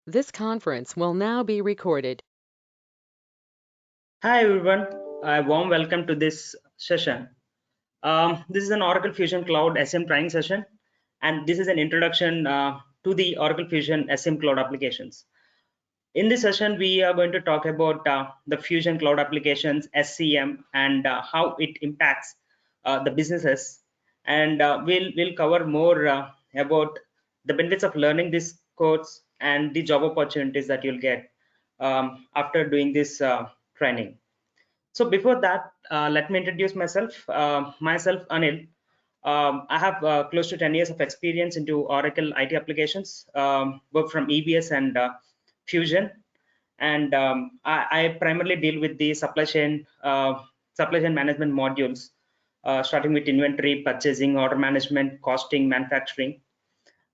This conference will now be recorded. Hi everyone, a warm welcome to this session. This is an Oracle Fusion Cloud SCM training session, and this is an introduction to the Oracle Fusion SCM Cloud applications. In this session, we are going to talk about the Fusion Cloud applications, SCM, and how it impacts the businesses. And we'll cover more about the benefits of learning this course and the job opportunities that you'll get after doing this training. So before that, let me introduce myself. Myself, Anil. I have close to 10 years of experience into Oracle IT applications, work from EBS and Fusion, and I primarily deal with the supply chain management modules, starting with inventory, purchasing, order management, costing, manufacturing,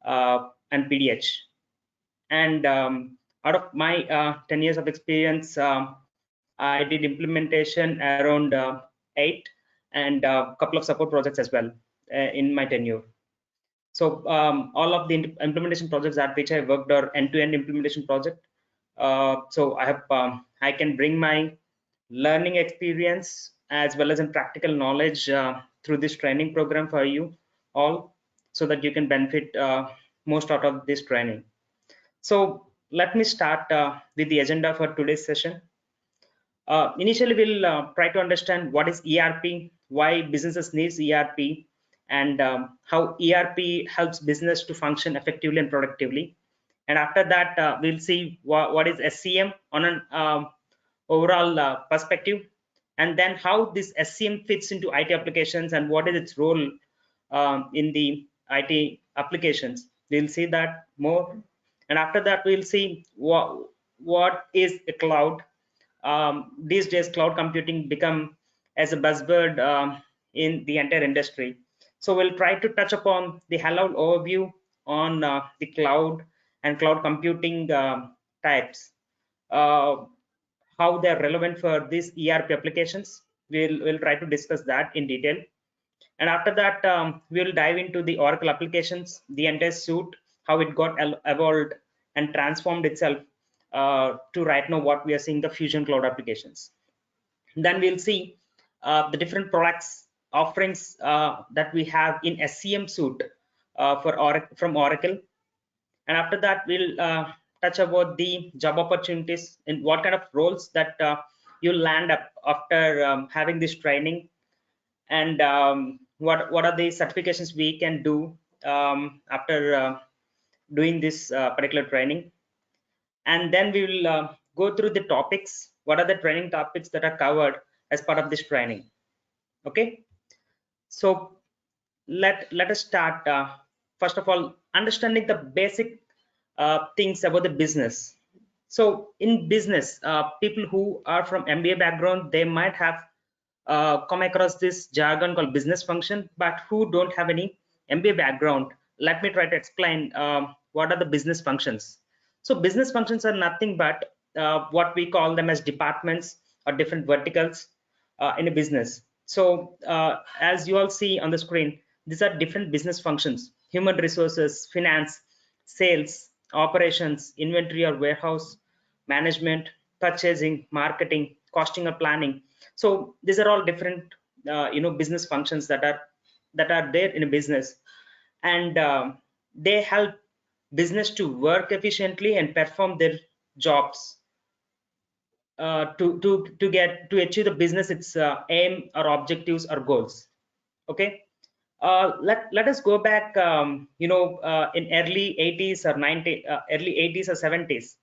and PDH. And out of my 10 years of experience, I did implementation around 8 and a couple of support projects as well in my tenure. So all of the implementation projects at which I worked are end-to-end implementation project. So I can bring my learning experience as well as in practical knowledge through this training program for you all, so that you can benefit most out of this training. So let me start with the agenda for today's session. Initially, we'll try to understand what is ERP, why businesses needs ERP, and how ERP helps business to function effectively and productively. And after that, we'll see what is SCM on an overall perspective, and then how this SCM fits into IT applications and what is its role in the IT applications. We'll see that more, and after that, we'll see what is a cloud. These days cloud computing become as a buzzword in the entire industry. So we'll try to touch upon the high-level overview on the cloud and cloud computing types, uh, how they're relevant for these ERP applications. We'll try to discuss that in detail. And after that, we'll dive into the Oracle applications, the entire suite, how it got evolved and transformed itself to right now what we are seeing the Fusion Cloud applications. Then we'll see the different products offerings that we have in SCM suite from Oracle. And after that, we'll touch about the job opportunities and what kind of roles that you'll land up after having this training, and what are the certifications we can do after doing this particular training. And then we will go through the topics, what are the training topics that are covered as part of this training. Okay, so let us start first of all understanding the basic things about the business. So in business, people who are from MBA background, they might have come across this jargon called business function, but who don't have any MBA background, let me try to explain what are the business functions. So business functions are nothing but what we call them as departments or different verticals in a business. So as you all see on the screen, these are different business functions: human resources, finance, sales, operations, inventory or warehouse management, purchasing, marketing, costing or planning. So these are all different business functions that are there in a business, and they help business to work efficiently and perform their jobs to achieve the business its aim or objectives or goals. Okay, let us go back in early 80s or 90 early 80s or 70s.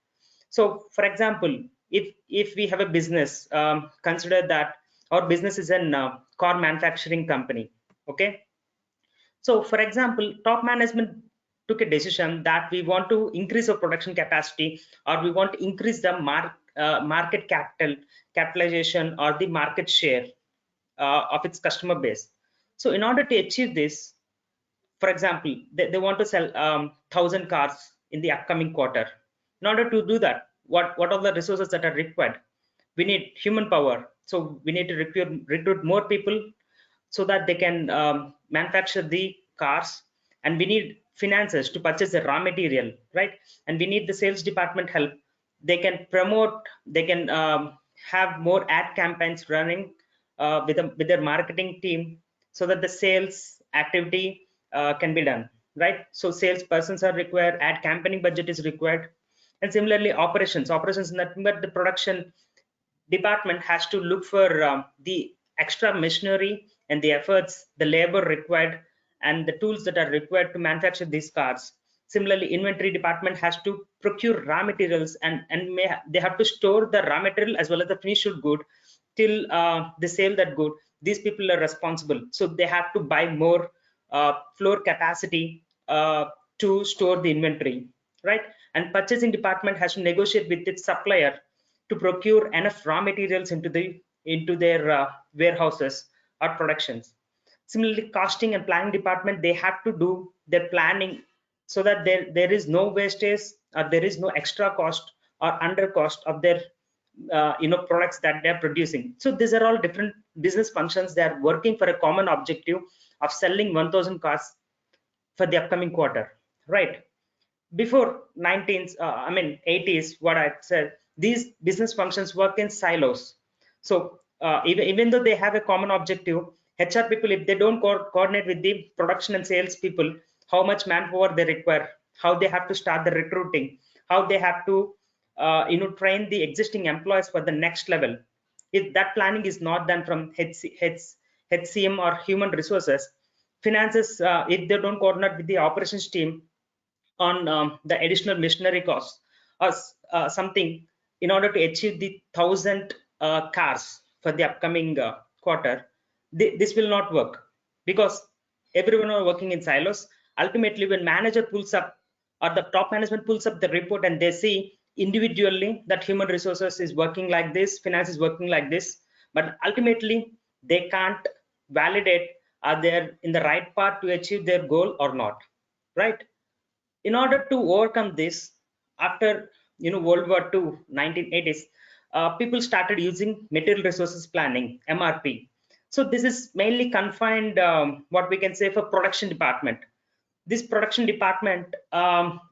So for example, if we have a business, consider that our business is an car manufacturing company. Okay, so for example, top management took a decision that we want to increase our production capacity, or we want to increase the market capitalization or the market share of its customer base. So in order to achieve this, for example, they want to sell 1,000 cars in the upcoming quarter. In order to do that, what are the resources that are required? We need human power. So we need to recruit more people so that they can manufacture the cars, and we need finances to purchase the raw material, right? And we need the sales department help. They can promote, they can have more ad campaigns running with their marketing team, so that the sales activity can be done, right? So sales persons are required, ad campaigning budget is required. And similarly, operations, nothing but the production department has to look for the extra machinery and the efforts, the labor required, and the tools that are required to manufacture these cars. Similarly, inventory department has to procure raw materials, and they have to store the raw material as well as the finished good till they sell that good. These people are responsible, so they have to buy more floor capacity to store the inventory, right? And purchasing department has to negotiate with its supplier to procure enough raw materials into their warehouses or productions. Similarly, costing and planning department, they have to do their planning so that there is no wastage, or there is no extra cost or under cost of their products that they're producing. So these are all different business functions. They are working for a common objective of selling 1000 cars for the upcoming quarter, right? Before 19th, 80s, what I said, these business functions work in silos. So even though they have a common objective, HR people, if they don't coordinate with the production and sales people, how much manpower they require, how they have to start the recruiting, how they have to train the existing employees for the next level. If that planning is not done from HCM or human resources, finances, if they don't coordinate with the operations team on the additional machinery costs or something in order to achieve the 1000 cars for the upcoming quarter, this will not work, because everyone are working in silos. Ultimately, when manager pulls up, or the top management pulls up the report, and they see individually that human resources is working like this, finance is working like this, but ultimately they can't validate are they in the right path to achieve their goal or not, right? In order to overcome this, after World War II, 1980s, people started using material resources planning, MRP. So this is mainly confined, what we can say, for production department. This production department,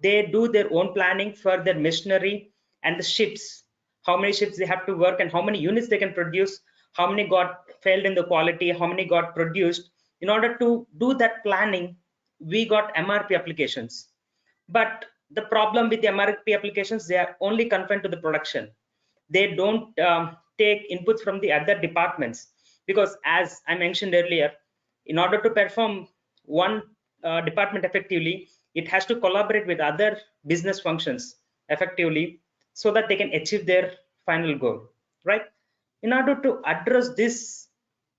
they do their own planning for their machinery and the shifts, how many shifts they have to work and how many units they can produce, how many got failed in the quality, how many got produced. In order to do that planning, we got MRP applications. But the problem with the MRP applications, they are only confined to the production. They don't take inputs from the other departments, because as I mentioned earlier, in order to perform one department effectively, it has to collaborate with other business functions effectively, so that they can achieve their final goal, right? In order to address this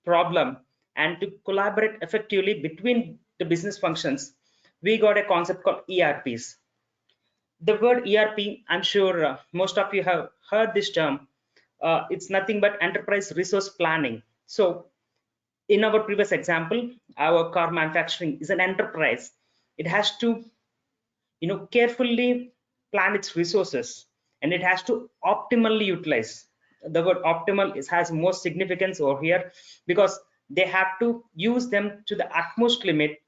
problem and to collaborate effectively between the business functions, we got a concept called ERPs. The word ERP, I'm sure most of you have heard this term. It's nothing but enterprise resource planning. So in our previous example, our car manufacturing is an enterprise. It has to carefully plan its resources, and it has to optimally utilize. The word optimal has more significance over here, because they have to use them to the utmost limit,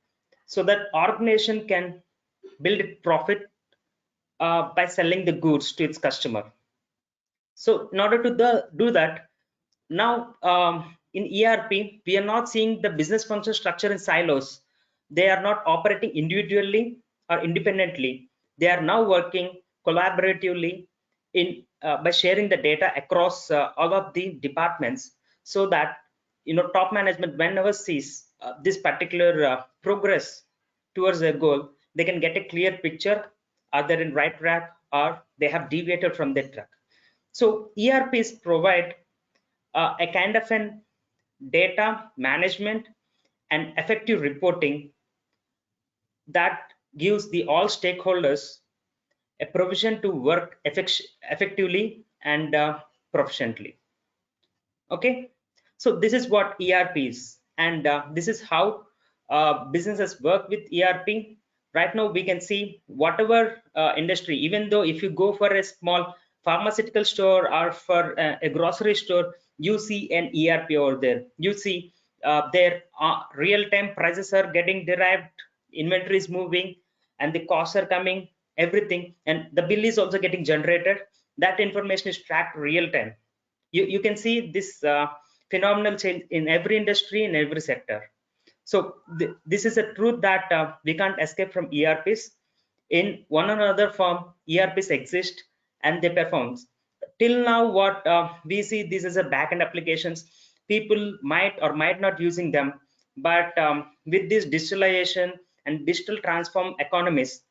so that organization can build profit by selling the goods to its customer. So in order to do that, now in ERP, we are not seeing the business function structure in silos. They are not operating individually or independently. They are now working collaboratively in by sharing the data across all of the departments, so that top management, whenever sees this particular progress towards their goal, they can get a clear picture, are they in right track or they have deviated from that track. So ERPs provide a kind of an data management and effective reporting that gives the all stakeholders a provision to work effectively and proficiently. Okay, so this is what ERP is, and this is how businesses work with ERP. Right now we can see whatever industry, even though if you go for a small pharmaceutical store or for a grocery store, you see an ERP over there. You see their real-time prices are getting derived, inventory is moving, and the costs are coming, everything, and the bill is also getting generated. That information is tracked real time. You can see this phenomenal change in every industry, in every sector. So this is a truth that we can't escape from ERPs. In one or another form, ERPs exist and they perform. Till now, what we see, this is a backend applications. People might or might not using them, but with this digitalization and digital transform economies,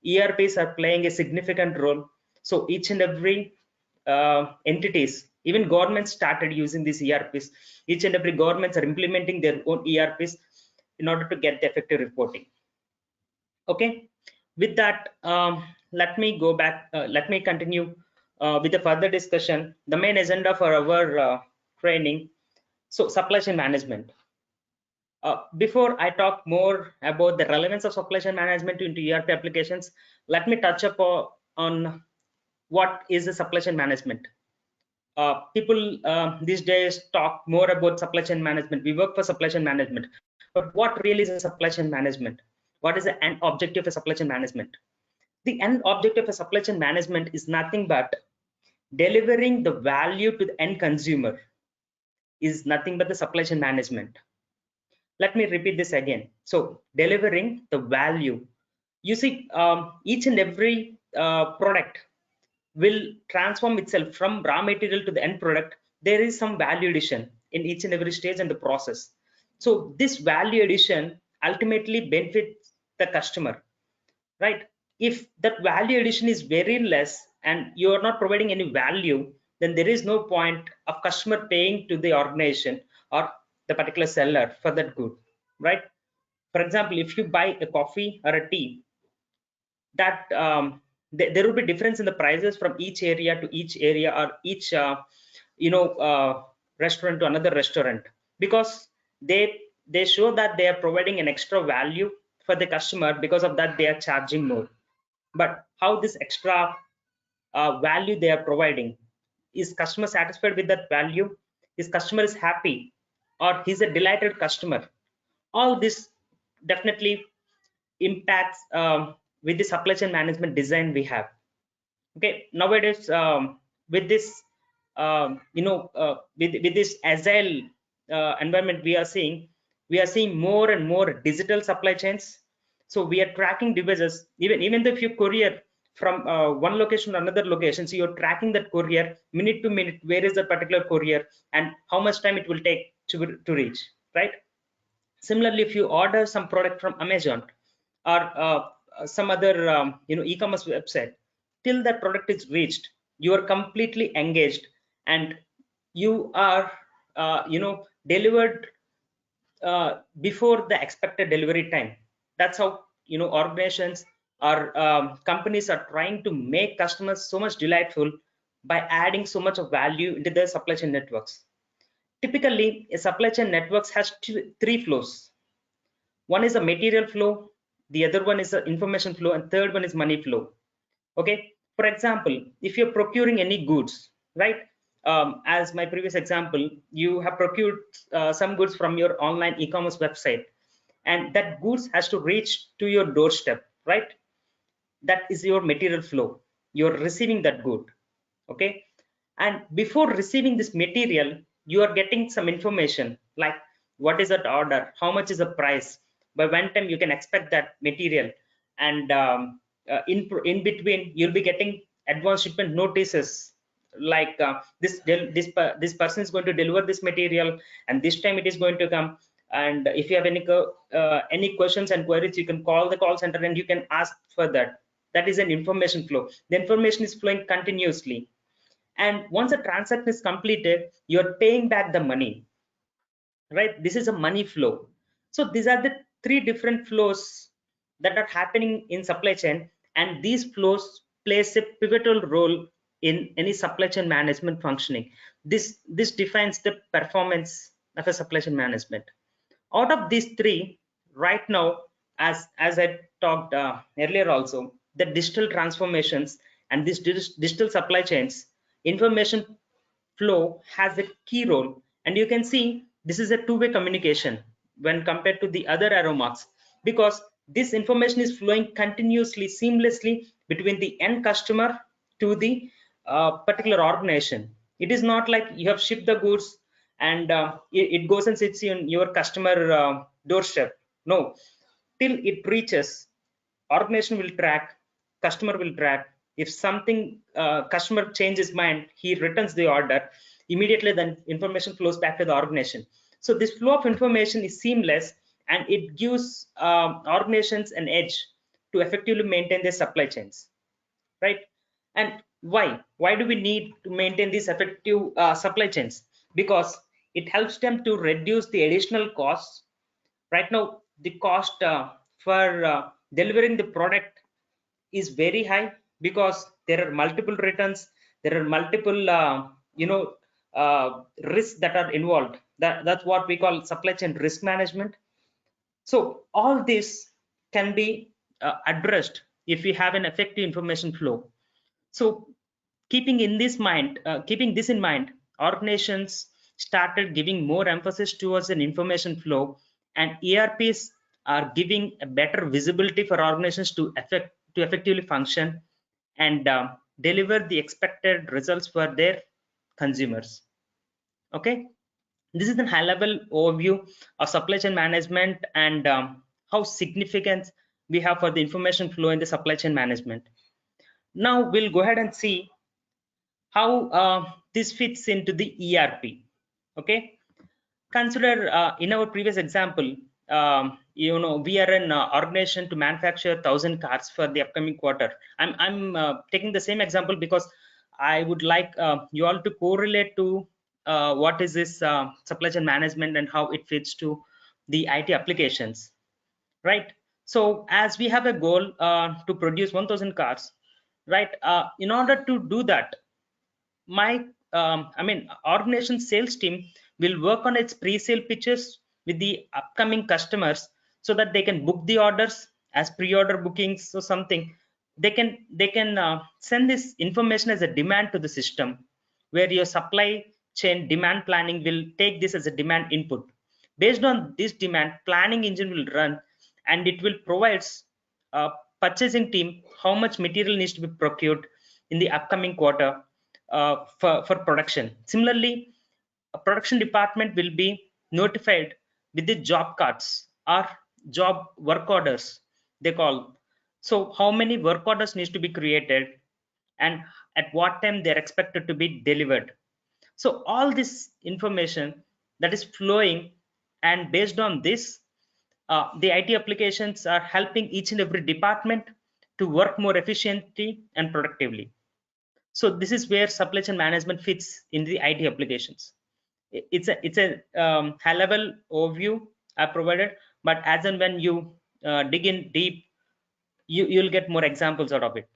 ERPs are playing a significant role. So each and every entities, even governments started using these ERPs. Each and every governments are implementing their own ERPs in order to get the effective reporting. Okay, with that, let me go back. Let me continue with the further discussion. The main agenda for our training. So supply chain management. Before I talk more about the relevance of supply chain management into ERP applications, let me touch upon on what is the supply chain management. People these days talk more about supply chain management. We work for supply chain management, but what really is a supply chain management? What is the end objective of supply chain management? The end objective of supply chain management is nothing but delivering the value to the end consumer is nothing but the supply chain management. Let me repeat this again. So delivering the value. You see, each and every product will transform itself from raw material to the end product. There is some value addition in each and every stage in the process. So this value addition ultimately benefits the customer, right? If that value addition is very less and you are not providing any value, then there is no point of customer paying to the organization or the particular seller for that good, right? For example, if you buy a coffee or a tea, that there will be difference in the prices from each area to each area, or each restaurant to another restaurant, because they show that they are providing an extra value for the customer. Because of that, they are charging more. But how this extra value they are providing, is customer satisfied with that value? Is customer is happy, or he's a delighted customer? All this definitely impacts with the supply chain management design we have. Okay, nowadays, with this with this agile environment, we are seeing more and more digital supply chains. So we are tracking devices, even if you courier from one location to another location, so you're tracking that courier minute to minute, where is that particular courier and how much time it will take to reach, right? Similarly, if you order some product from Amazon or some other e-commerce website, till that product is reached, you are completely engaged, and you are delivered before the expected delivery time. That's how organizations or companies are trying to make customers so much delightful by adding so much of value into their supply chain networks. Typically, a supply chain networks has three flows. One is a material flow, the other one is the information flow, and third one is money flow. Okay, for example, if you're procuring any goods, right? As my previous example, you have procured some goods from your online e-commerce website, and that goods has to reach to your doorstep, right? That is your material flow. You're receiving that good. Okay, and before receiving this material, you are getting some information like what is that order, how much is the price, by when time you can expect that material, and in between you'll be getting advance shipment notices, like this person is going to deliver this material and this time it is going to come. And if you have any questions and queries, you can call the call center and you can ask for that. That is an information flow. The information is flowing continuously, and once a transaction is completed, you're paying back the money, right? This is a money flow. So these are the three different flows that are happening in supply chain, and these flows plays a pivotal role in any supply chain management functioning. This defines the performance of a supply chain management. Out of these three, right now, as I talked earlier also, the digital transformations and these digital supply chains, information flow has a key role. And you can see this is a two-way communication when compared to the other arrow marks, because this information is flowing continuously, seamlessly between the end customer to the particular organization. It is not like you have shipped the goods and it goes and sits in your customer doorstep. No, till it reaches, organization will track, customer will track. If something customer changes mind, he returns the order immediately. Then information flows back to the organization. So this flow of information is seamless, and it gives organizations an edge to effectively maintain their supply chains, right? And why do we need to maintain these effective supply chains? Because it helps them to reduce the additional costs. Right now the cost for delivering the product is very high, because there are multiple returns, there are multiple risks that are involved. That's what we call supply chain risk management. So all this can be addressed if we have an effective information flow. So keeping this in mind, organizations started giving more emphasis towards an information flow, and ERPs are giving a better visibility for organizations to effectively function and deliver the expected results for their consumers. Okay, this is a high level overview of supply chain management and how significant we have for the information flow in the supply chain management. Now we'll go ahead and see how this fits into the ERP. Okay, consider in our previous example, we are an organization to manufacture 1,000 cars for the upcoming quarter. I'm taking the same example because I would like you all to correlate to what is this supply chain management and how it fits to the IT applications, right? So as we have a goal to produce 1,000 cars, right? In order to do that, my organization sales team will work on its pre-sale pitches with the upcoming customers, so that they can book the orders as pre-order bookings or something. They can send this information as a demand to the system, where your supply chain demand planning will take this as a demand input. Based on this demand, planning engine will run, and it will provide purchasing team how much material needs to be procured in the upcoming quarter for production. Similarly, a production department will be notified with the job cards or job work orders, they call. So how many work orders needs to be created, and at what time they're expected to be delivered. So all this information that is flowing, and based on this, the IT applications are helping each and every department to work more efficiently and productively. So this is where supply chain management fits in the IT applications. It's a high level overview I provided, but as and when you dig in deep, you'll get more examples out of it.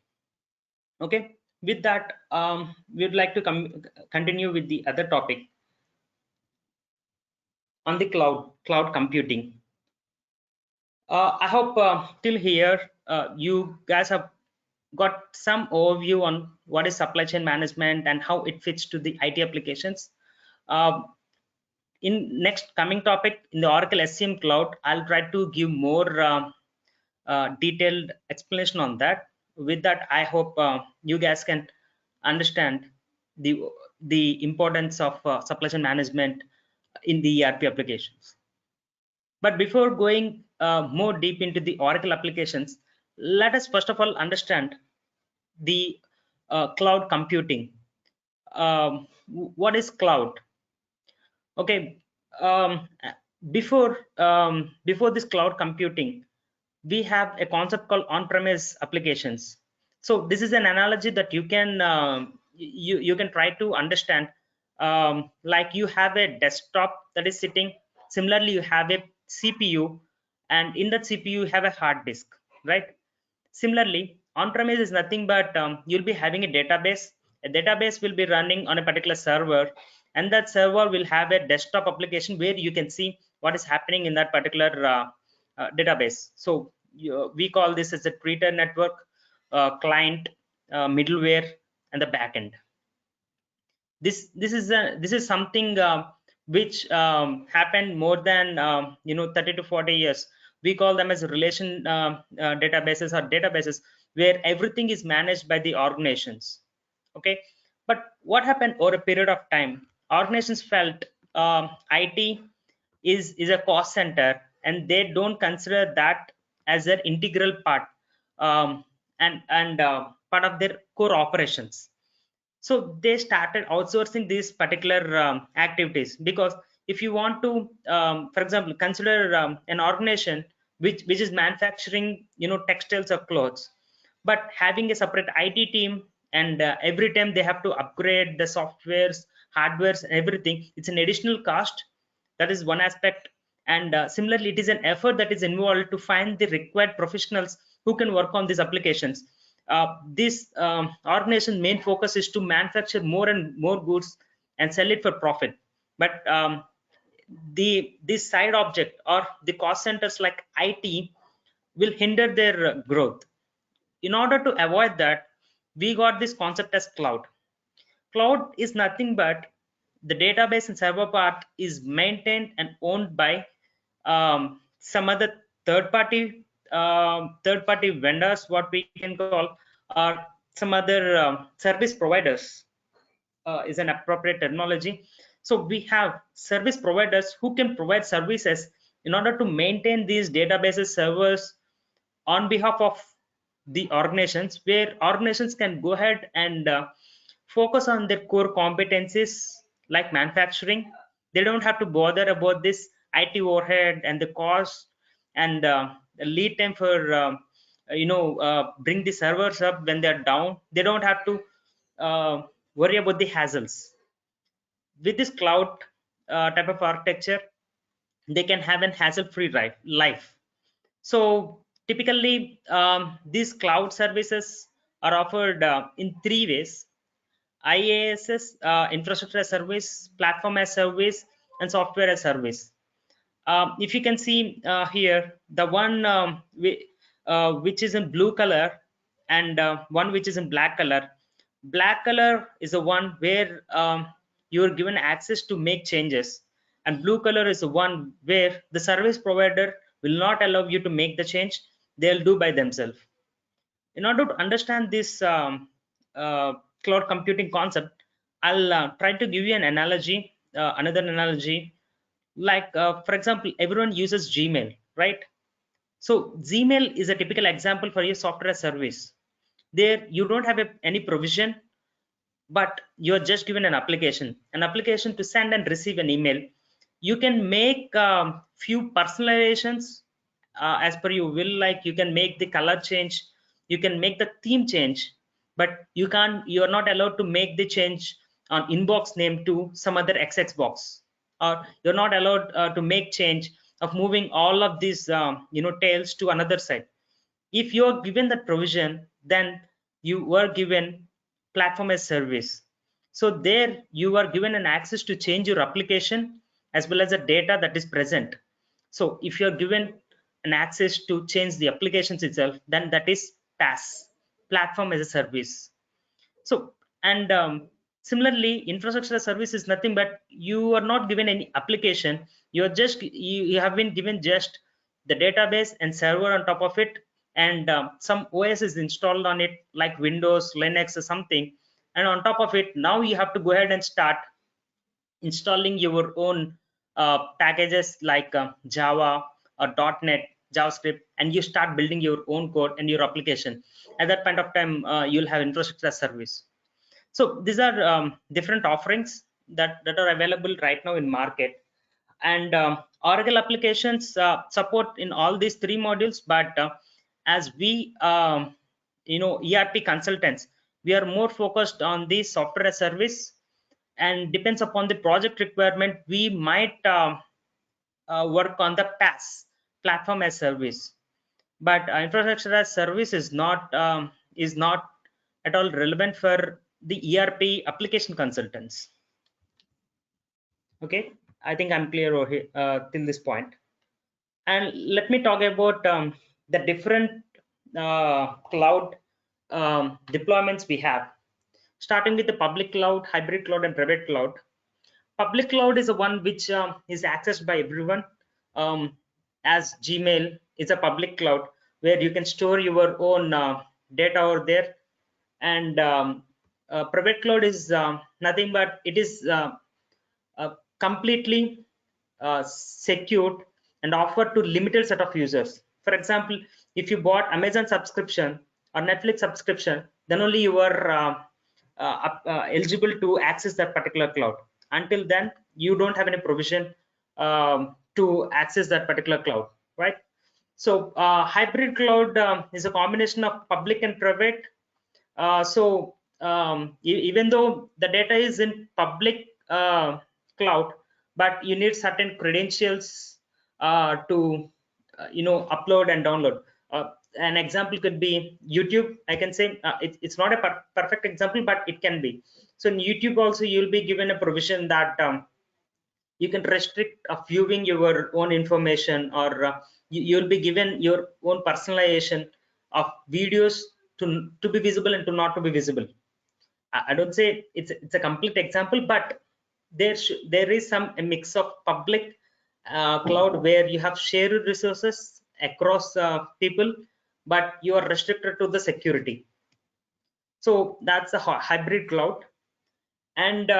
Okay, with that, we'd like to continue with the other topic on the cloud computing. I hope till here you guys have got some overview on what is supply chain management and how it fits to the IT applications. In next coming topic in the Oracle SCM Cloud, I'll try to give more detailed explanation on that. With that, I hope you guys can understand the importance of supply chain management in the ERP applications. But before going more deep into the Oracle applications, let us first of all understand the cloud computing. What is cloud? Okay, before this cloud computing, we have a concept called on-premise applications. So this is an analogy that you can you can try to understand. Like you have a desktop that is sitting. Similarly, you have a CPU, and in that CPU you have a hard disk, right? Similarly, on-premise is nothing but you'll be having a database. A database will be running on a particular server, and that server will have a desktop application where you can see what is happening in that particular database. So we call this as a treated network, client, middleware, and the backend. This is something which happened more than 30 to 40 years. We call them as relation databases or databases where everything is managed by the organizations. Okay, but what happened over a period of time? Organizations felt IT is a cost center, and they don't consider that as an integral part, um, and part of their core operations. So they started outsourcing these particular activities, because if you want to, for example, consider an organization which is manufacturing, textiles or clothes, but having a separate IT team, and every time they have to upgrade the softwares, hardwares, everything, it's an additional cost. That is one aspect. And similarly, it is an effort that is involved to find the required professionals who can work on these applications. This organization main focus is to manufacture more and more goods and sell it for profit. But the this side object or the cost centers like IT will hinder their growth. In order to avoid that, we got this concept as cloud. Cloud is nothing but the database and server part is maintained and owned by some other third party vendors, what we can call, or some other service providers, is an appropriate terminology. So we have service providers who can provide services in order to maintain these databases servers on behalf of the organizations, where organizations can go ahead and focus on their core competencies like manufacturing. They don't have to bother about this IT overhead and the cost, and the lead time for bring the servers up when they're down. They don't have to uh, worry about the hassles. With this cloud type of architecture, they can have an hassle-free life. So typically, these cloud services are offered in three ways: IaaS, infrastructure as service, platform as service, and software as service. If you can see here, the one which is in blue color, and one which is in black color. Black color is the one where you are given access to make changes, and blue color is the one where the service provider will not allow you to make the change. They'll do by themselves. In order to understand this cloud computing concept, I'll try to give you an analogy, another analogy. Like, for example, everyone uses Gmail, right? So Gmail is a typical example for your software as service. There, you don't have any provision, but you're just given an application to send and receive an email. You can make few personalizations as per your will. Like, you can make the color change, you can make the theme change, but you are not allowed to make the change on inbox name to some other XX box, or you're not allowed to make change of moving all of these tails to another side. If you are given that provision, then you were given platform as service. So there you are given an access to change your application as well as the data that is present. So if you are given an access to change the applications itself, then that is PaaS, platform as a service. So, and similarly, infrastructure as service is nothing but you are not given any application. You have been given just the database and server on top of it, and some OS is installed on it, like Windows, Linux, or something. And on top of it, now you have to go ahead and start installing your own packages like Java or .NET, JavaScript, and you start building your own code and your application. At that point of time, you'll have infrastructure as service. So these are different offerings that are available right now in market. And Oracle applications support in all these three modules, but as we ERP consultants, we are more focused on the software as service, and depends upon the project requirement, we might work on the PaaS, platform as service. But infrastructure as service is not at all relevant for the ERP application consultants. Okay, I think I'm clear over here till this point. And let me talk about the different cloud deployments we have, starting with the public cloud, hybrid cloud, and private cloud. Public cloud is the one which is accessed by everyone, as Gmail, it's a public cloud where you can store your own data over there. And private cloud is nothing but it is completely secured and offered to limited set of users. For example, if you bought Amazon subscription or Netflix subscription, then only you are eligible to access that particular cloud. Until then, you don't have any provision to access that particular cloud, right? So hybrid cloud is a combination of public and private. Even though the data is in public cloud, but you need certain credentials to upload and download. An example could be YouTube. I can say it's not a perfect example, but it can be. So in YouTube also you'll be given a provision that you can restrict viewing your own information, or you'll be given your own personalization of videos to be visible and to not to be visible. I don't say it's a complete example, but there is some a mix of public cloud where you have shared resources across people, but you are restricted to the security. So that's a hybrid cloud. And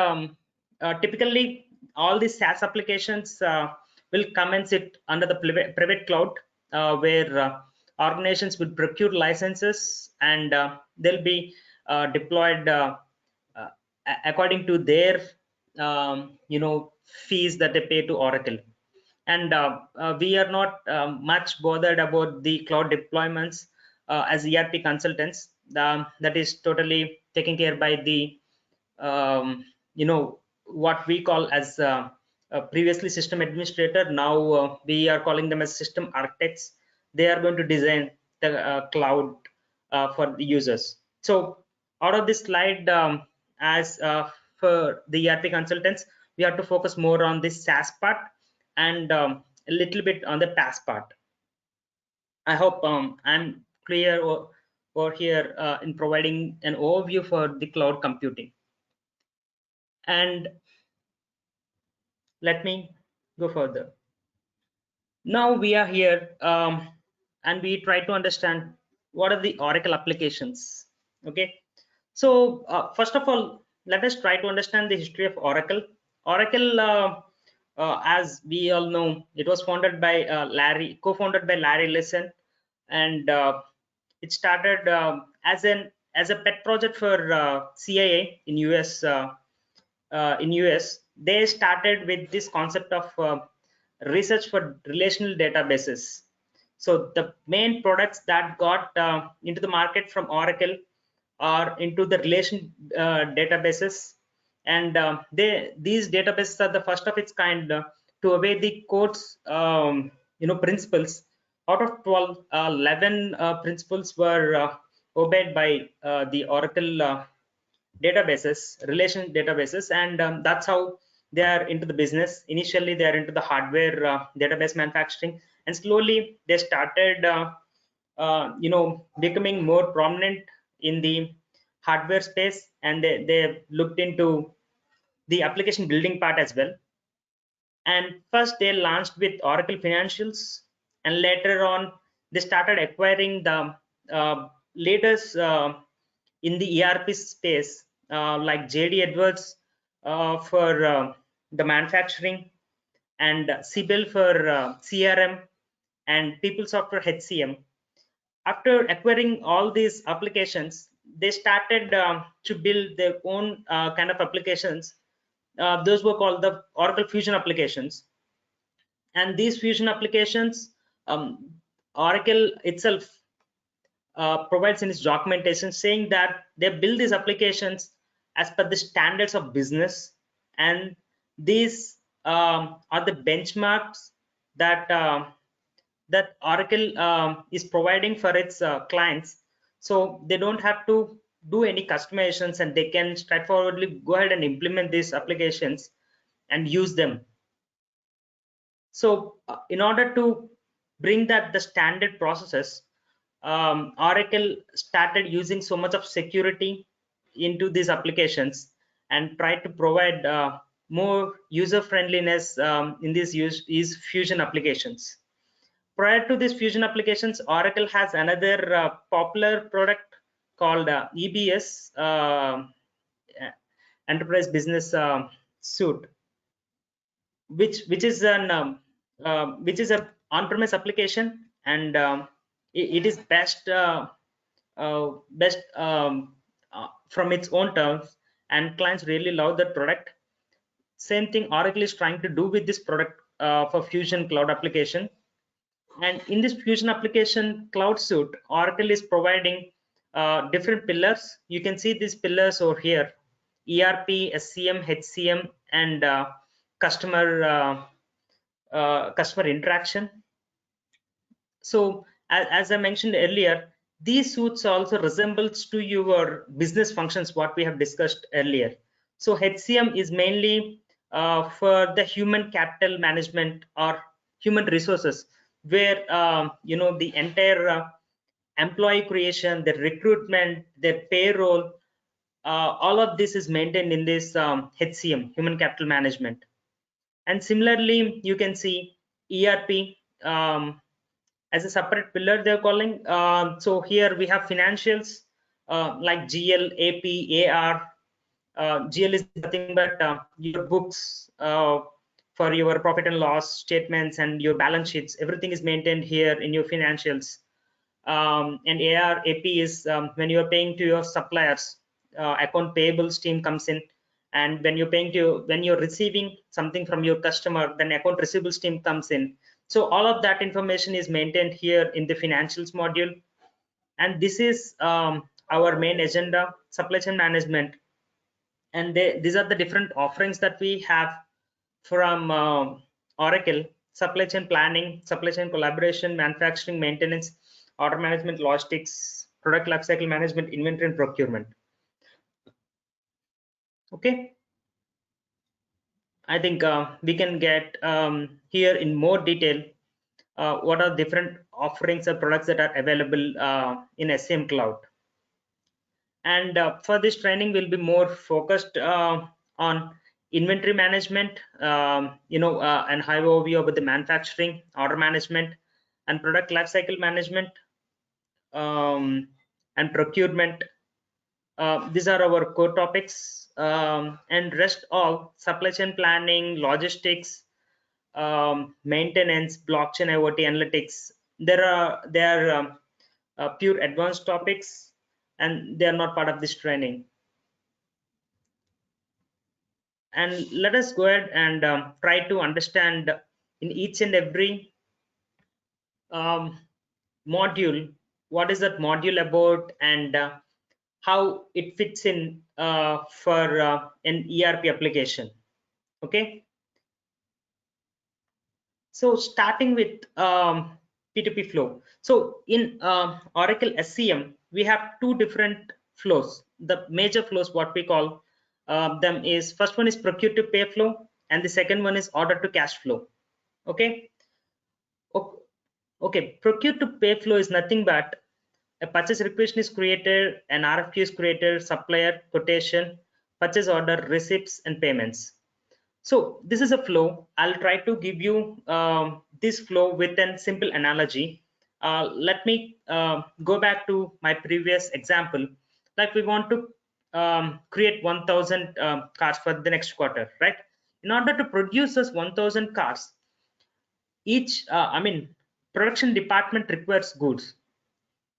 typically all these SaaS applications will come and sit under the private cloud, where organizations will procure licenses, and they'll be deployed uh, according to their fees that they pay to Oracle. And we are not much bothered about the cloud deployments as ERP consultants. That is totally taken care by the what we call as previously system administrator. Now we are calling them as system architects. They are going to design the cloud for the users. So out of this slide, as for the ERP consultants, we have to focus more on this SaaS part and a little bit on the PaaS part. I hope I'm clear over here in providing an overview for the cloud computing. And let me go further. Now we are here, and we try to understand what are the Oracle applications. Okay, so first of all, let us try to understand the history of Oracle. Oracle, as we all know, it was founded by co-founded by Larry Ellison, and it started as a pet project for CIA in US. In US, they started with this concept of research for relational databases. So the main products that got into the market from Oracle are into the relation databases, and these databases are the first of its kind to obey the code's principles. Out of 12, 11 principles were obeyed by the Oracle databases, relation databases, and that's how they are into the business. Initially they are into the hardware database manufacturing, and slowly they started becoming more prominent in the hardware space, and they looked into the application building part as well. And first they launched with Oracle Financials, and later on they started acquiring the leaders in the ERP space, like JD Edwards for the manufacturing, and Sibyl for CRM, and People Software HCM. After acquiring all these applications, they started to build their own kind of applications. Those were called the Oracle Fusion applications. And these Fusion applications, Oracle itself provides in its documentation saying that they build these applications as per the standards of business, and these are the benchmarks that that Oracle is providing for its clients. So they don't have to do any customizations, and they can straightforwardly go ahead and implement these applications and use them. So in order to bring that the standard processes, Oracle started using so much of security into these applications and tried to provide more user friendliness in these Fusion applications. prior to this fusion applications, Oracle has another popular product called EBS, Enterprise Business Suite, which is an which is a on-premise application, and it is best from its own terms, and clients really love that product. Same thing Oracle is trying to do with this product for Fusion Cloud application. And in this Fusion application cloud suite, Oracle is providing different pillars. You can see these pillars over here: ERP, SCM, HCM, and customer interaction. So as I mentioned earlier, these suites also resembles to your business functions, what we have discussed earlier. So HCM is mainly for the human capital management or human resources, where the entire employee creation, the recruitment, their payroll, all of this is maintained in this HCM, human capital management. And similarly, you can see ERP as a separate pillar they're calling. So here we have financials like GL, AP, AR. GL is nothing but your books for your profit and loss statements and your balance sheets. Everything is maintained here in your financials. And AR, AP is when you are paying to your suppliers, account payables team comes in. And when you're receiving something from your customer, then account receivables team comes in. So all of that information is maintained here in the financials module. And this is our main agenda, supply chain management. And these are the different offerings that we have from Oracle: supply chain planning, supply chain collaboration, manufacturing, maintenance, order management, logistics, product lifecycle management, inventory, and procurement. Okay. I think we can get here in more detail what are different offerings or products that are available in SCM Cloud. And for this training, we'll be more focused on inventory management, and high overview about the manufacturing, order management, and product lifecycle management, and procurement. These are our core topics, and rest all supply chain planning, logistics, maintenance, blockchain, IoT, analytics. They are pure advanced topics, and they are not part of this training. And let us go ahead and try to understand in each and every module what is that module about, and how it fits in for an ERP application. Okay. So starting with P2P flow. So in Oracle SCM, we have two different flows. The major flows, what we call them, is first one is procure to pay flow, and the second one is order to cash flow. Okay. Okay. Procure to pay flow is nothing but a purchase request is created, an RFQ is created, supplier quotation, purchase order, receipts, and payments. So this is a flow. I'll try to give you this flow with a simple analogy. Let me go back to my previous example. Like we want to create 1000 cars for the next quarter, right? In order to produce those 1000 cars, each production department requires goods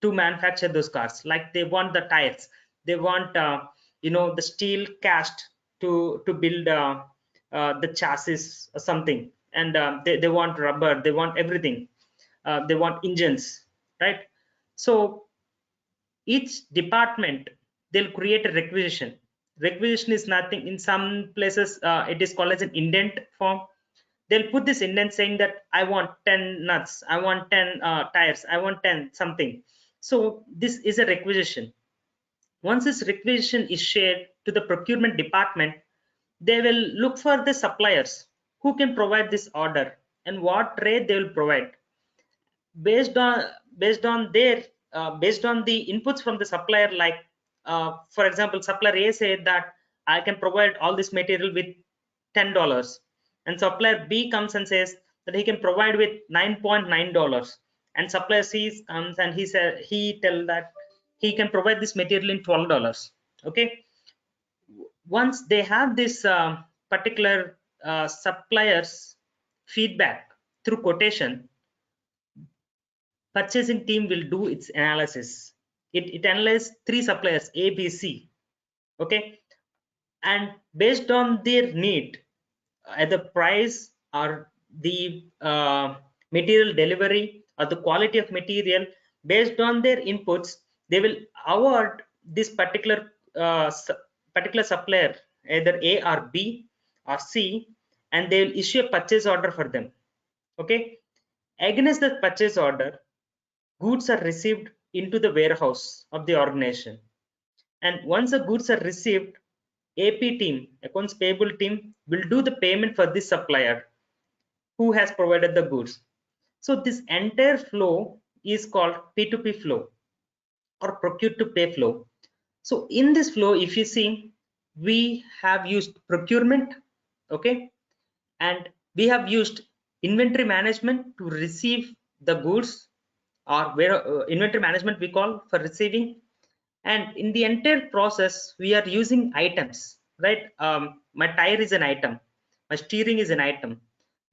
to manufacture those cars. Like they want the tires, they want the steel cast to build the chassis or something, and they want rubber, they want everything, they want engines, right? So each department, they'll create a requisition. Requisition is nothing, in some places it is called as an indent form. They'll put this indent saying that I want 10 nuts, I want 10 tires, I want 10 something. So this is a requisition. Once this requisition is shared to the procurement department, they will look for the suppliers who can provide this order and what rate they will provide. Based on their based on the inputs from the supplier, like for example, supplier A said that I can provide all this material with $10, and supplier B comes and says that he can provide with $9.9, and supplier sees comes and he tell that he can provide this material in $12. Okay, once they have this particular suppliers feedback through quotation, purchasing team will do its analysis. It analyzes three suppliers A, B, C. Okay, and based on their need, either price or the material delivery or the quality of material, based on their inputs, they will award this particular supplier either A or B or C, and they will issue a purchase order for them. Okay, against the purchase order, goods are received into the warehouse of the organization, and once the goods are received, AP team, accounts payable team, will do the payment for this supplier who has provided the goods. So this entire flow is called P2P flow or procure to pay flow. So in this flow, if you see, we have used procurement, okay, and we have used inventory management to receive the goods, or where inventory management we call for receiving. And in the entire process, we are using items, right? My tire is an item, my steering is an item.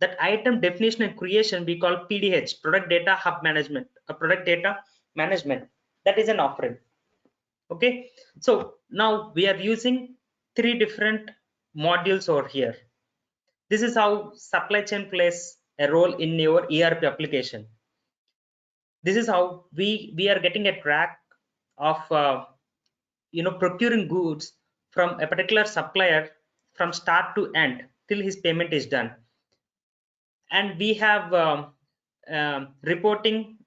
That item definition and creation we call PDH, product data hub management, a product data management. That is an offering. Okay, so now we are using three different modules over here. This is how supply chain plays a role in your ERP application. This is how we are getting a track of procuring goods from a particular supplier from start to end till his payment is done. And we have reporting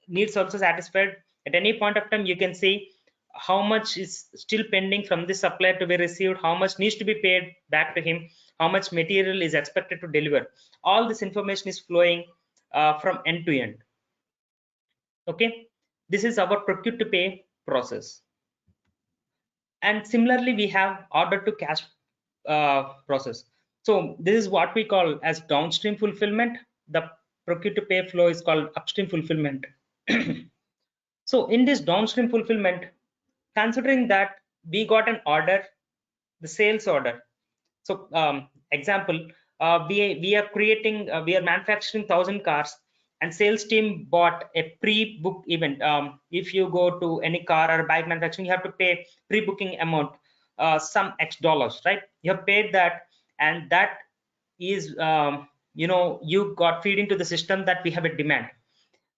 needs also satisfied. At any point of time, you can see how much is still pending from this supplier to be received, how much needs to be paid back to him, how much material is expected to deliver. All this information is flowing from end to end. Okay, this is our procure to pay process. And similarly, we have order to cash process. So this is what we call as downstream fulfillment. The procure to pay flow is called upstream fulfillment. So in this downstream fulfillment, considering that we got an order, the sales order. So example, we are manufacturing 1,000 cars, and sales team bought a pre-book event. If you go to any car or bike manufacturing, you have to pay pre-booking amount, some X dollars, right? You have paid that, and that is you got feed into the system that we have a demand.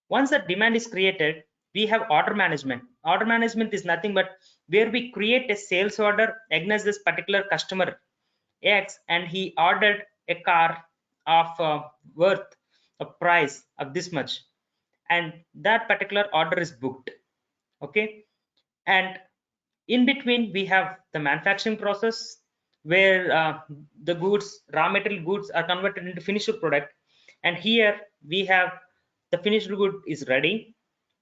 Once that demand is created, we have order management. Order management is nothing but where we create a sales order against this particular customer X, and he ordered a car of worth a price of this much, and that particular order is booked. Okay, and in between we have the manufacturing process where the goods, raw material goods, are converted into finished product, and here we have the finished good is ready.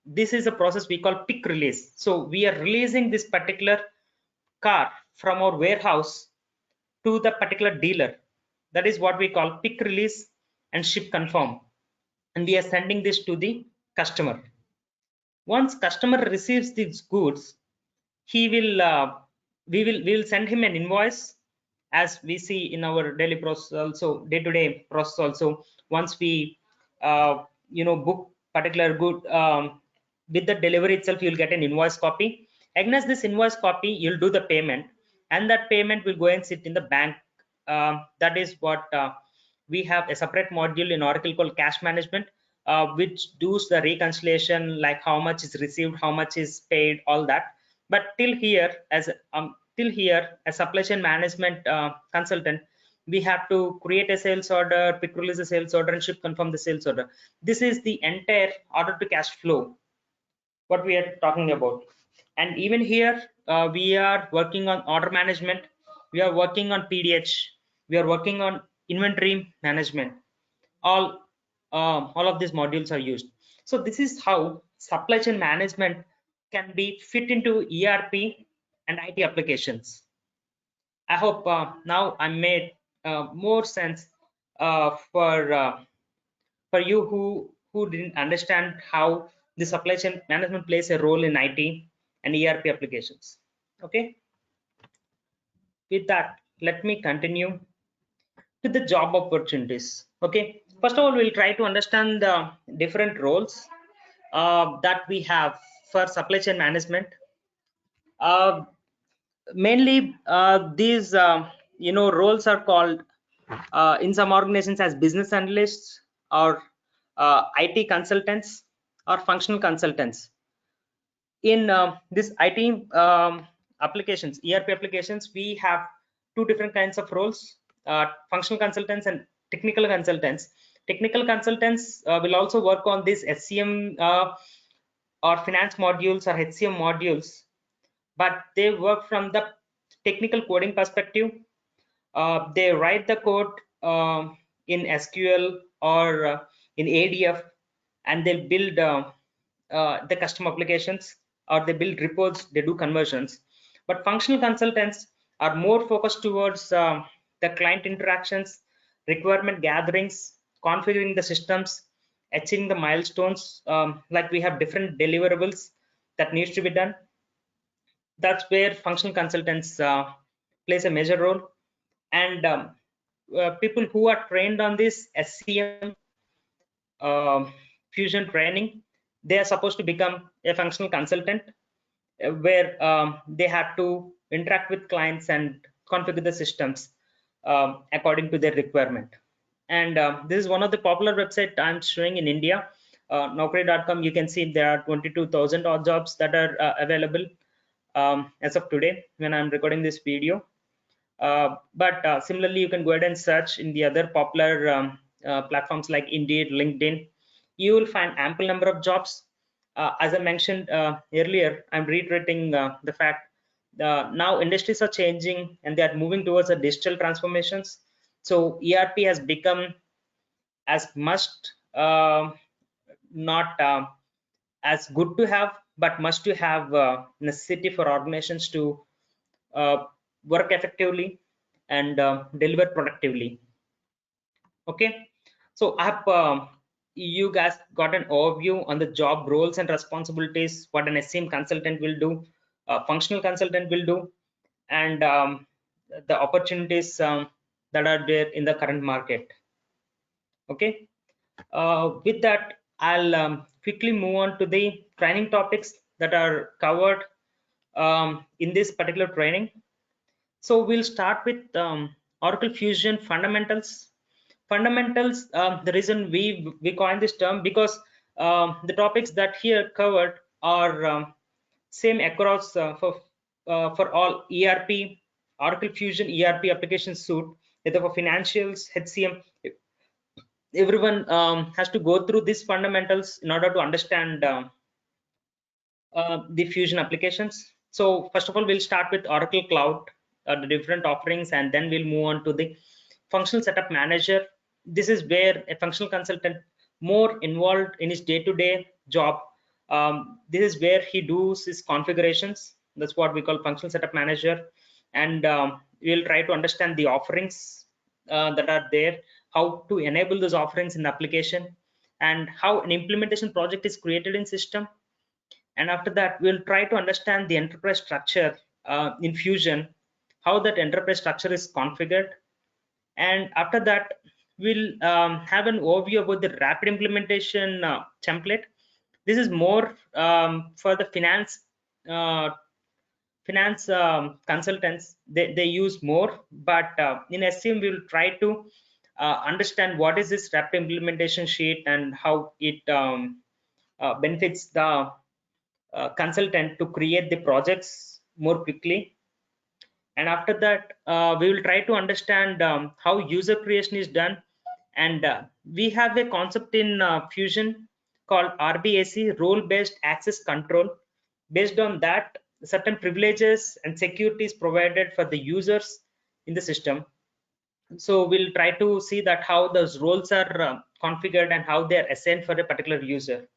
This is a process we call pick release. So we are releasing this particular car from our warehouse to the particular dealer. That is what we call pick release and ship confirm, and we are sending this to the customer. Once customer receives these goods, he will we will send him an invoice, as we see in our daily process, also day-to-day process. Also, once we book particular good, with the delivery itself, you'll get an invoice copy. Against this invoice copy, you'll do the payment, and that payment will go and sit in the bank. That is what we have a separate module in Oracle called cash management, which does the reconciliation, like how much is received, how much is paid, all that. But till here, as supply chain management consultant, we have to create a sales order, pick release a sales order, and ship confirm the sales order. This is the entire order to cash flow what we are talking about. And even here, we are working on order management, we are working on PDH, we are working on inventory management. All of these modules are used. So this is how supply chain management can be fit into ERP and IT applications. I hope now I made more sense for you who didn't understand how the supply chain management plays a role in IT and ERP applications. Okay, with that, let me continue with the job opportunities. Okay, first of all, we'll try to understand the different roles that we have for supply chain management. Uh, Mainly, these roles are called in some organizations as business analysts or IT consultants or functional consultants. In this IT applications, ERP applications, we have two different kinds of roles: functional consultants and technical consultants. Technical consultants will also work on these SCM or finance modules or HCM modules, but they work from the technical coding perspective. They write the code in SQL or in ADF, and they'll build the custom applications, or they build reports, they do conversions. But functional consultants are more focused towards the client interactions, requirement gatherings, configuring the systems, achieving the milestones. Like we have different deliverables that needs to be done. That's where functional consultants plays a major role. And people who are trained on this SCM fusion training, they are supposed to become a functional consultant, where they have to interact with clients and configure the systems according to their requirement. And this is one of the popular website I'm showing in India, Naukri.com. You can see there are 22,000 odd jobs that are available as of today when I'm recording this video. But similarly, you can go ahead and search in the other popular platforms like Indeed, LinkedIn. You will find ample number of jobs. As I mentioned earlier, I'm reiterating the fact now industries are changing and they are moving towards a digital transformations. So ERP has become as must, not as good to have, but must to have necessity for organizations to work effectively and deliver productively. Okay, so I have you guys got an overview on the job roles and responsibilities, what an SCM consultant will do, a functional consultant will do, and the opportunities that are there in the current market. Okay, with that, I'll quickly move on to the training topics that are covered in this particular training. So we'll start with Oracle Fusion fundamentals. Fundamentals. The reason we coined this term, because the topics that here covered are same across for all ERP, Oracle Fusion ERP application suite, either for financials, HCM. Everyone has to go through these fundamentals in order to understand the Fusion applications. So first of all, we'll start with Oracle Cloud, the different offerings, and then we'll move on to the functional setup manager. This is where a functional consultant more involved in his day-to-day job. This is where he does his configurations. That's what we call functional setup manager. And we'll try to understand the offerings that are there, how to enable those offerings in the application, and how an implementation project is created in system. And after that, we'll try to understand the enterprise structure in Fusion, how that enterprise structure is configured. And after that, we'll have an overview about the rapid implementation template. This is more for the finance consultants. They use more, but in SCM, we'll try to understand what is this rapid implementation sheet and how it benefits the consultant to create the projects more quickly. And after that, we will try to understand how user creation is done. And we have a concept in Fusion called RBAC, role based access control. Based on that, certain privileges and security is provided for the users in the system. So we'll try to see that how those roles are configured and how they are assigned for a particular user.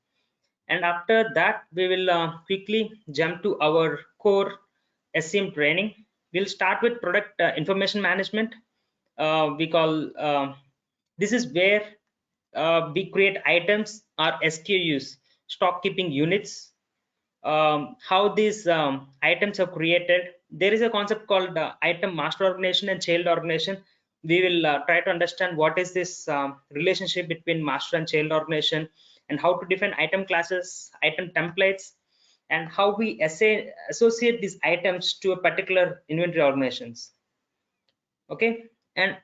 And after that, we will quickly jump to our core SCM training. We'll start with product information management. We call This is where we create items or SKUs, stock keeping units. How these items are created. There is a concept called item master organization and child organization. We will try to understand what is this relationship between master and child organization, and how to define item classes, item templates, and how we associate these items to a particular inventory organizations. Okay, and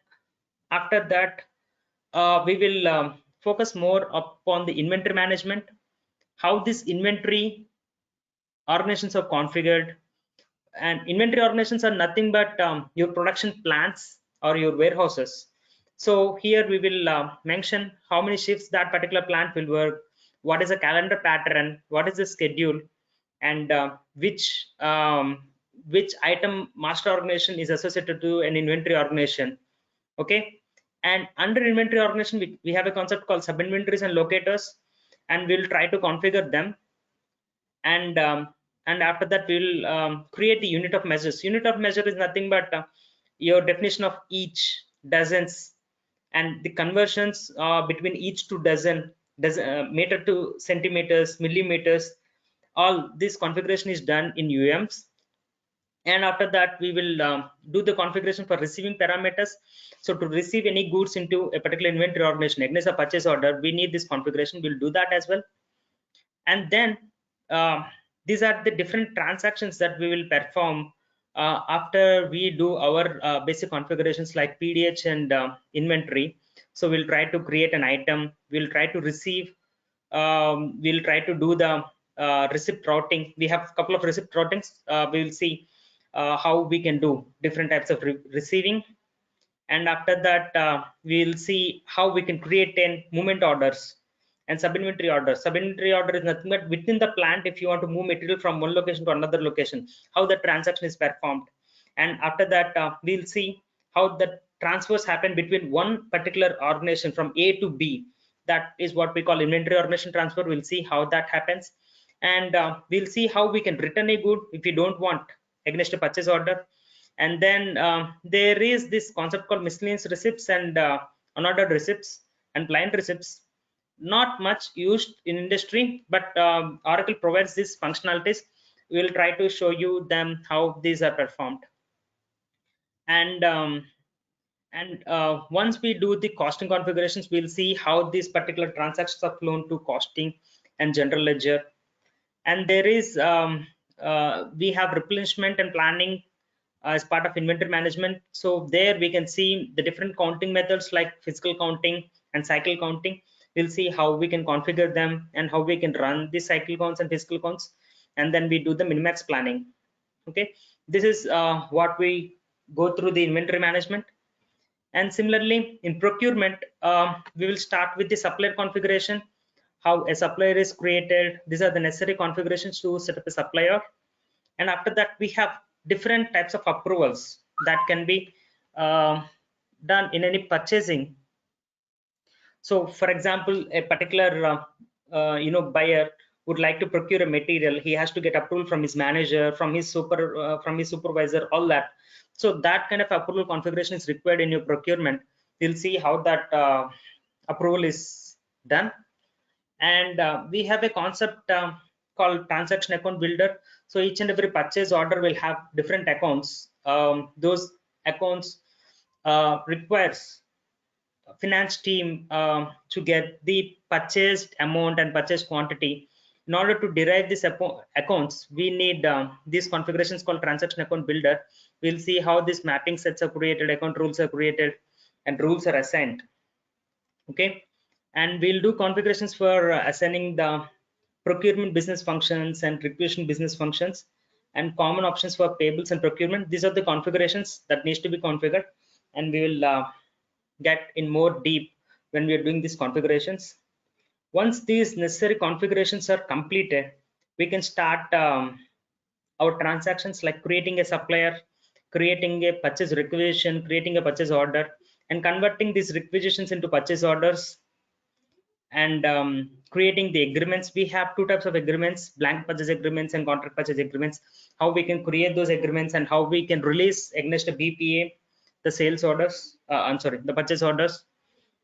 after that, we will focus more upon the inventory management, how this inventory organizations are configured. And inventory organizations are nothing but your production plants or your warehouses. So here we will mention how many shifts that particular plant will work, what is the calendar pattern, what is the schedule, and which item master organization is associated to an inventory organization. Okay, and under inventory organization we have a concept called sub inventories and locators, and we'll try to configure them. And after that we'll create the unit of measures. Unit of measure is nothing but your definition of each, dozens, and the conversions between each to dozen, meter to centimeters, millimeters. All this configuration is done in UMs. And after that we will do the configuration for receiving parameters. So to receive any goods into a particular inventory organization against a purchase order, we need this configuration. We'll do that as well. And then these are the different transactions that we will perform after we do our basic configurations like PDH and inventory. So we'll try to create an item, we'll try to receive, we'll try to do the receipt routing. We have a couple of receipt routings. We will see how we can do different types of receiving. And after that we'll see how we can create 10 movement orders and sub-inventory order. Sub-inventory order is nothing but within the plant, if you want to move material from one location to another location, how the transaction is performed. And after that we'll see how the transfers happen between one particular organization from A to B. That is what we call inventory organization transfer. We'll see how that happens. And we'll see how we can return a good if we don't want against a purchase order. And then there is this concept called miscellaneous receipts and unordered receipts and blind receipts. Not much used in industry, but Oracle provides these functionalities. We will try to show you them how these are performed. And once we do the costing configurations, we'll see how these particular transactions are flown to costing and general ledger. And there is we have replenishment and planning as part of inventory management. So there we can see the different counting methods like physical counting and cycle counting. We'll see how we can configure them and how we can run the cycle counts and physical counts. And then we do the minimax planning. Okay, this is what we go through the inventory management. And similarly in procurement, we will start with the supplier configuration, how a supplier is created. These are the necessary configurations to set up a supplier. And after that we have different types of approvals that can be done in any purchasing. So for example, a particular buyer would like to procure a material. He has to get approval from his manager, from his supervisor, all that. So that kind of approval configuration is required in your procurement. We'll see how that approval is done. And we have a concept called transaction account builder. So each and every purchase order will have different accounts. Those accounts requires finance team to get the purchased amount and purchased quantity. In order to derive these accounts, we need these configurations called transaction account builder. We'll see how these mapping sets are created, account rules are created, and rules are assigned. Okay, and we'll do configurations for assigning the procurement business functions and requisition business functions, and common options for payables and procurement. These are the configurations that needs to be configured, and we will get in more deep when we are doing these configurations. Once these necessary configurations are completed, we can start our transactions like creating a supplier, creating a purchase requisition, creating a purchase order, and converting these requisitions into purchase orders, and creating the agreements. We have two types of agreements, blank purchase agreements and contract purchase agreements. How we can create those agreements and how we can release against a BPA the sales orders, the purchase orders.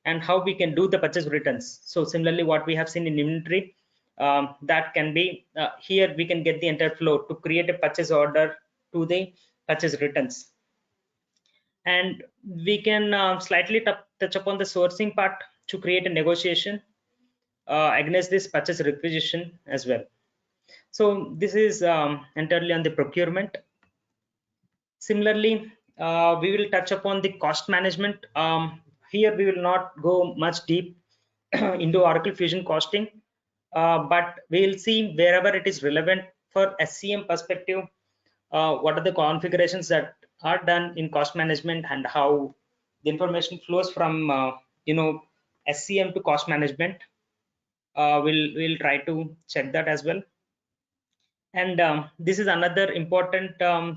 and how we can do the purchase returns. So similarly, what we have seen in inventory, that can be here we can get the entire flow to create a purchase order to the purchase returns. And we can slightly touch upon the sourcing part to create a negotiation against this purchase requisition as well. So this is entirely on the procurement. Similarly, we will touch upon the cost management. Here we will not go much deep into Oracle Fusion costing, but we will see wherever it is relevant for SCM perspective, what are the configurations that are done in cost management and how the information flows from SCM to cost management. We'll try to check that as well. And this is another important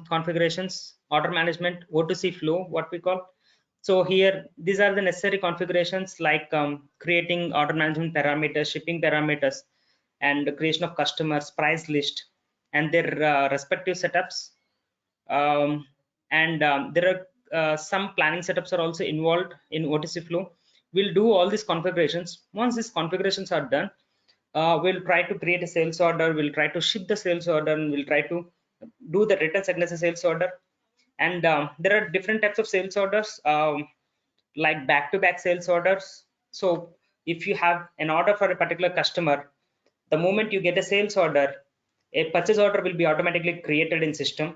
configurations, order management, O2C flow, what we call. So here, these are the necessary configurations like creating order management parameters, shipping parameters, and the creation of customers, price list, and their respective setups. And there are some planning setups are also involved in O2C flow. We'll do all these configurations. Once these configurations are done, we'll try to create a sales order, we'll try to ship the sales order, and we'll try to do the returns against the sales order. And there are different types of sales orders, like back-to-back sales orders. So if you have an order for a particular customer, the moment you get a sales order, a purchase order will be automatically created in system.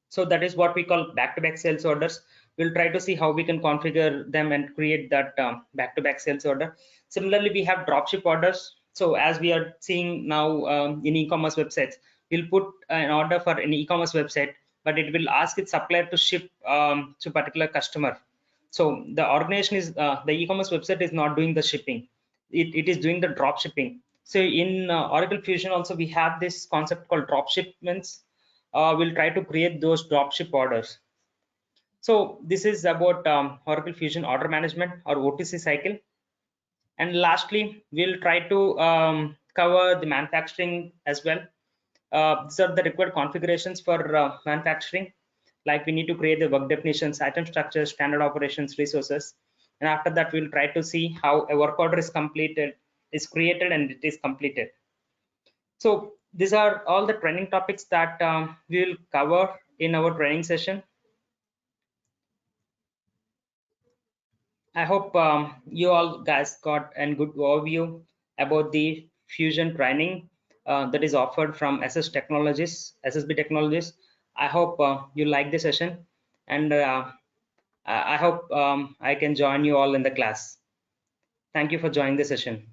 So that is what we call back-to-back sales orders. We'll try to see how we can configure them and create that back-to-back sales order. Similarly, we have dropship orders. So as we are seeing now in e-commerce websites, we'll put an order for an e-commerce website, but it will ask its supplier to ship to a particular customer. So the organization is the e-commerce website is not doing the shipping. It is doing the drop shipping. So in Oracle Fusion also we have this concept called drop shipments. We'll try to create those dropship orders. So this is about Oracle Fusion order management or OTC cycle. And lastly, we'll try to cover the manufacturing as well. These are the required configurations for manufacturing. Like we need to create the work definitions, item structures, standard operations, resources. And after that, we'll try to see how a work order is created and it is completed. So these are all the training topics that we will cover in our training session. I hope you all guys got a good overview about the fusion training that is offered from SSB Technologies. I hope you like the session, and I hope I can join you all in the class. Thank you for joining the session.